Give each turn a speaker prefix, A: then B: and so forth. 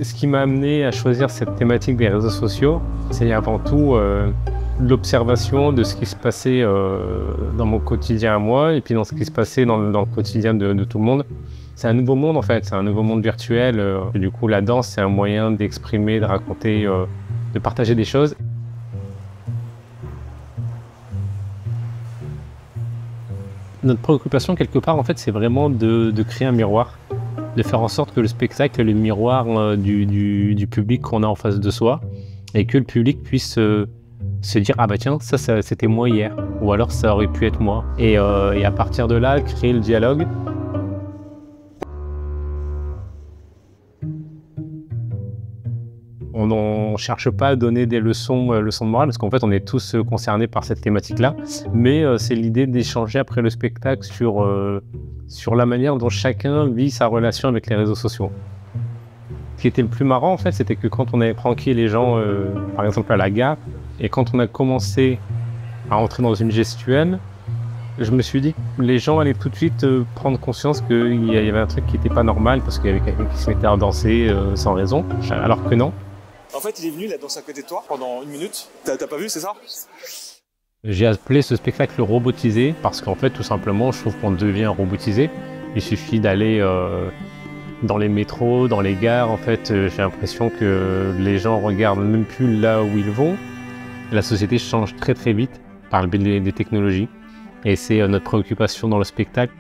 A: Ce qui m'a amené à choisir cette thématique des réseaux sociaux, c'est avant tout l'observation de ce qui se passait dans mon quotidien à moi et puis dans ce qui se passait dans le quotidien de tout le monde. C'est un nouveau monde en fait, c'est un nouveau monde virtuel. Et du coup, la danse, c'est un moyen d'exprimer, de raconter, de partager des choses. Notre préoccupation, quelque part, en fait, c'est vraiment de créer un miroir, de faire en sorte que le spectacle est le miroir du public qu'on a en face de soi et que le public puisse se dire « Ah bah tiens, ça c'était moi hier » ou alors « ça aurait pu être moi ». Et à partir de là, créer le dialogue. On ne cherche pas à donner des leçons de morale, parce qu'en fait, on est tous concernés par cette thématique-là. Mais c'est l'idée d'échanger après le spectacle sur la manière dont chacun vit sa relation avec les réseaux sociaux. Ce qui était le plus marrant, en fait, c'était que quand on avait pranké les gens, par exemple à la gare, et quand on a commencé à entrer dans une gestuelle, je me suis dit que les gens allaient tout de suite prendre conscience qu'il y avait un truc qui n'était pas normal, parce qu'il y avait quelqu'un qui se mettait à danser sans raison, alors que non.
B: En fait, il est venu, il a dansé à côté de toi pendant 1 minute. T'as pas vu, c'est ça?
A: J'ai appelé ce spectacle robotisé parce qu'en fait, tout simplement, je trouve qu'on devient robotisé. Il suffit d'aller dans les métros, dans les gares. En fait, j'ai l'impression que les gens regardent même plus là où ils vont. La société change très très vite par le biais des technologies. Et c'est notre préoccupation dans le spectacle.